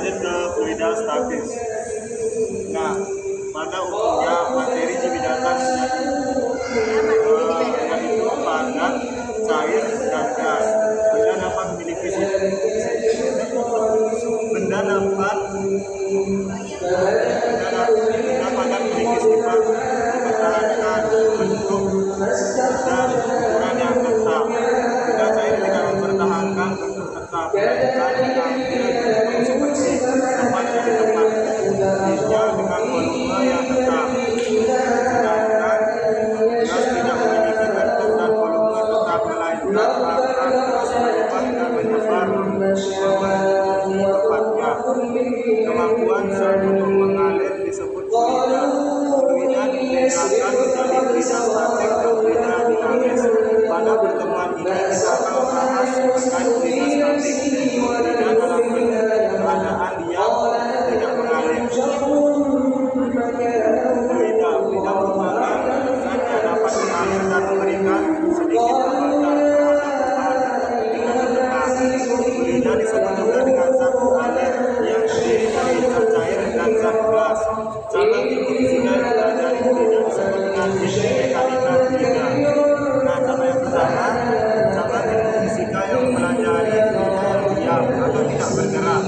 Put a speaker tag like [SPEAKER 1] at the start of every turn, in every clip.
[SPEAKER 1] lanjut ke fluida statis. Nah, pada umumnya materi Jiwidata yaitu padat, cair, dan gas. Benda dapat memiliki benda dapat memiliki sifat mempertahankan bentuk dan ukuran yang tetap. Benda cair tidak mempertahankan bentuk tetap, melainkan mengambil bentuk seperti tempat dari tempat lainnya dengan volume yang tetap. Sedangkan gas tidak memiliki bentuk dan volume tetap, melainkan akan terus berubah dan menyebar di tempatnya. Kemampuan zat untuk mengalir disebut fluida. Fluida dibedakan menjadi fluida statik dan fluida dinamis. Pada pertemuan ini kita akan membahas terkait fluida statik, fluida dalam keadaan diam tidak mengalir. Fluida merupakan zat yang dapat mengalir dan memberikan sedikit hambatan terhadap bahan ketika ditekan. Fluida disebut juga dengan zat mengalir yang terdiri dari zat cair dan zat gas. Cabang ilmu fisika yang mempelajari fluida disebut dengan ilmu mekanika fluida. Nah, cabang yang pertama, cabang ilmu fisika yang mempelajari fluida yang diam atau tidak bergerak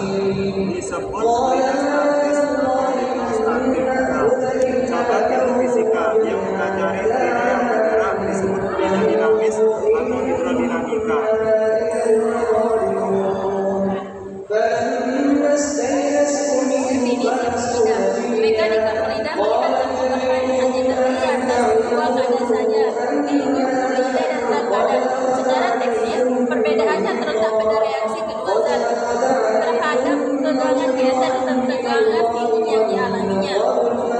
[SPEAKER 1] disebut fluida statis atau hidrostatik. Nah, cabang ilmu fisika yang mempelajari fluida yang bergerak disebut fluida dinamis atau hidrodinamika.
[SPEAKER 2] Mekanika fluida melihat sebuah bahan hanya terdiri atas dua keadaan saja, yaitu fluida dan zat padat. Secara teknis, perbedaannya terletak pada reaksi kedua zat terhadap tegangan geser dan tegangan dingin yang dialaminya.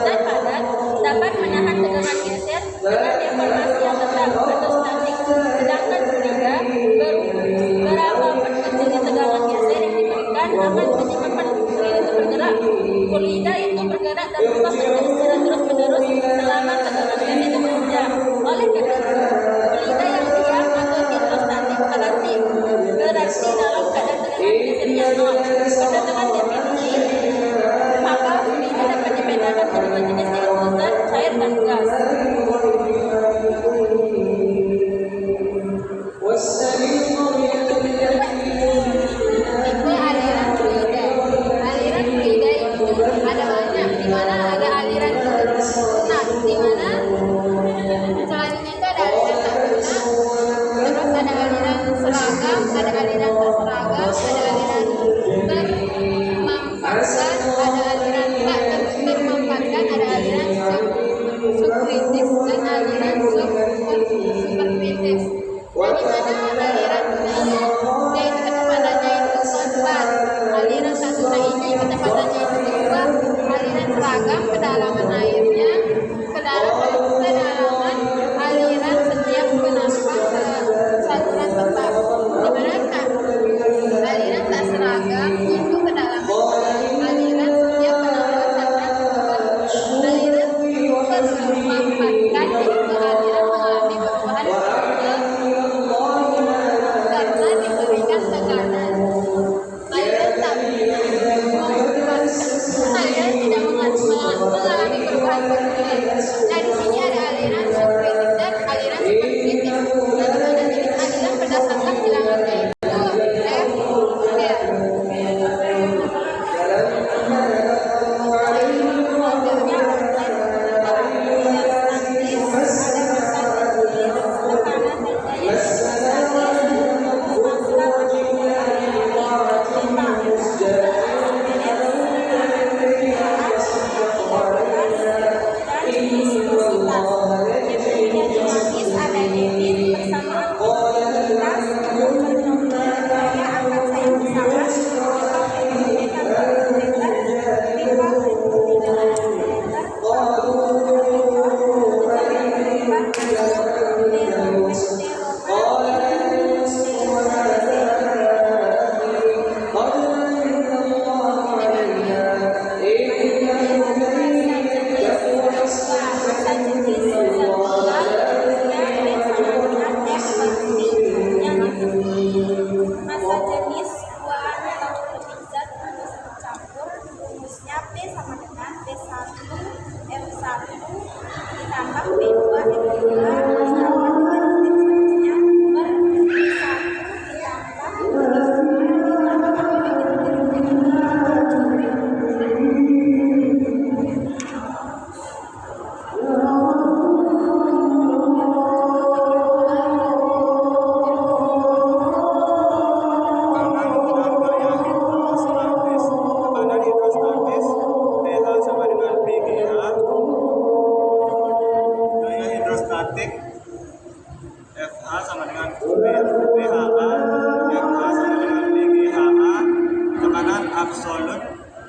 [SPEAKER 2] Zat padat dapat menahan tegangan geser dengan deformasi yang tetap atau statik, sedangkan fluida berapapun kecilnya tegangan geser yang diberikan akan menyebabkan fluida itu bergerak. Fluida itu bergerak dan berubah bentuk secara terus-menerus selama tegangan gas itu berubah. Oleh karena itu, fluida yang diam atau hidrostatik berarti dalam keadaan tegangan gesernya nol. Berdasarkan definisi, maka fluida dapat dibedakan kedua jenis yaitu zat, cair, dan gas. Tipe aliran fluida. Aliran fluida itu ada banyak, di mana ada aliran lunak, di mana selanjutnya itu ada aliran tak lunak, terus ada aliran seragam, ada aliran tak seragam, ada aliran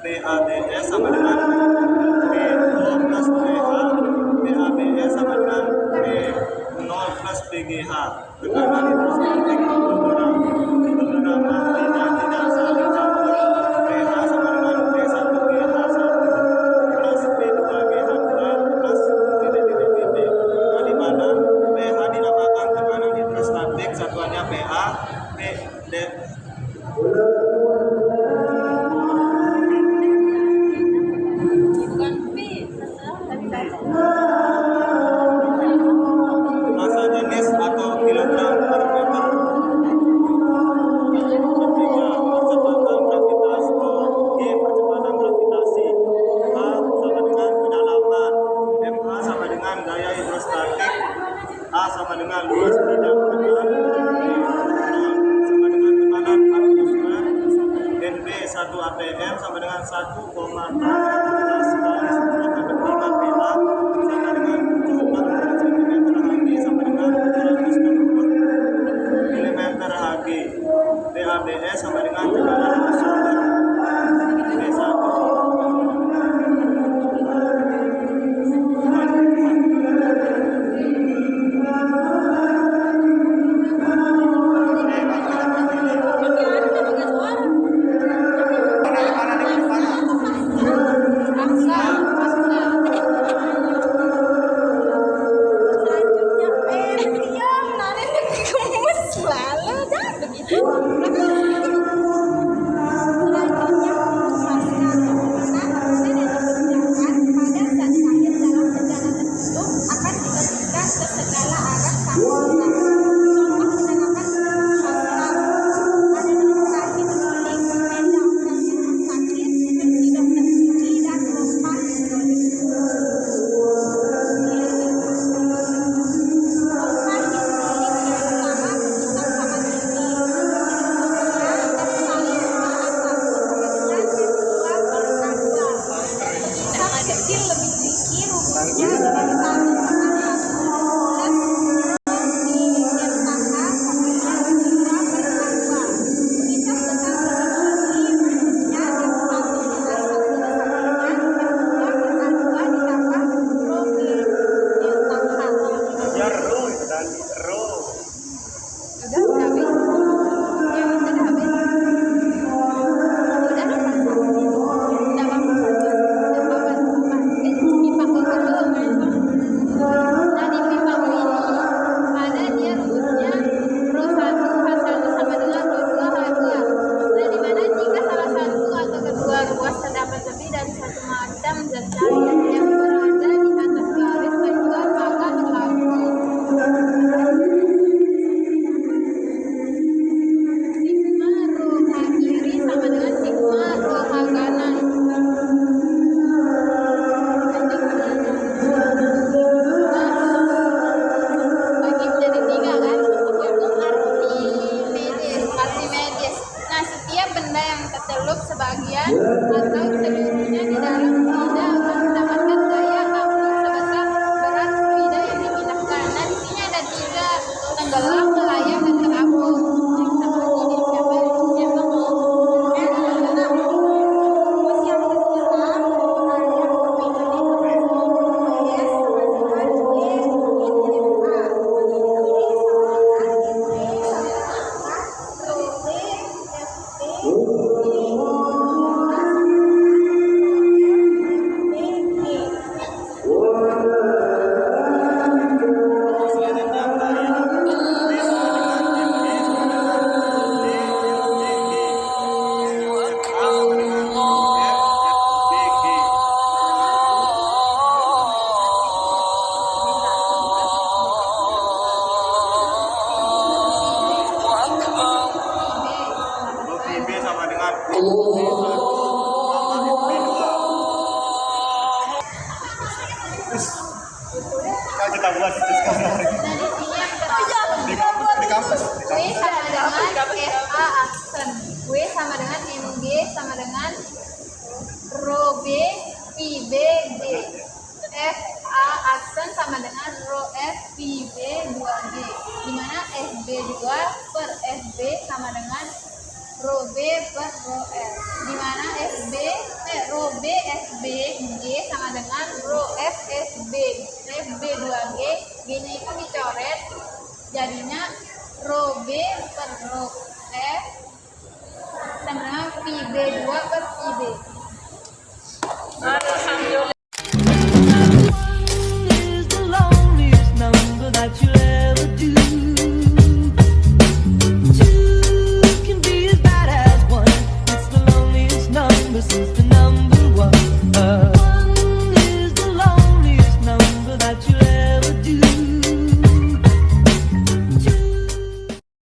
[SPEAKER 1] PABS sama dengan P0 plus PH, PABS sama dengan P0 plus PGH. Tekanan hidrostatik beberapa tidak saling campur. PH sama dengan P1GH1 plus P2GH2 plus titik. Nah, di mana PH dinamakan tekanan hidrostatik, satuannya PA, P
[SPEAKER 2] bukan P, tapi baca.
[SPEAKER 1] massa jenis atau kilogram per meter. Ketiga, percepatan gravitasi. G, percepatan gravitasi. A sama dengan kedalaman. MA sama dengan gaya hidrostatik. A sama dengan luas bidang tekan. Sama dengan tekanan atmosfer. Dan B 1 atm sama dengan 1,6 kali 10 PA sama dengan 74 cm Hg sama dengan 760 mm Hg. DABS sama dengan tekanan atmosfer. B1
[SPEAKER 3] kita buat itu sekarang. Di kampus.
[SPEAKER 2] W sama dengan FA aksen. W sama dengan MG sama dengan rho B Pi B D. FA aksen sama dengan rho F Pi B 2G. Di mana SB2 per SB sama dengan rho B per rho F. Di mana SB dengan rho FSB. FB2G, G-nya itu dicoret, jadinya rho B per rho F sama dengan Pi B2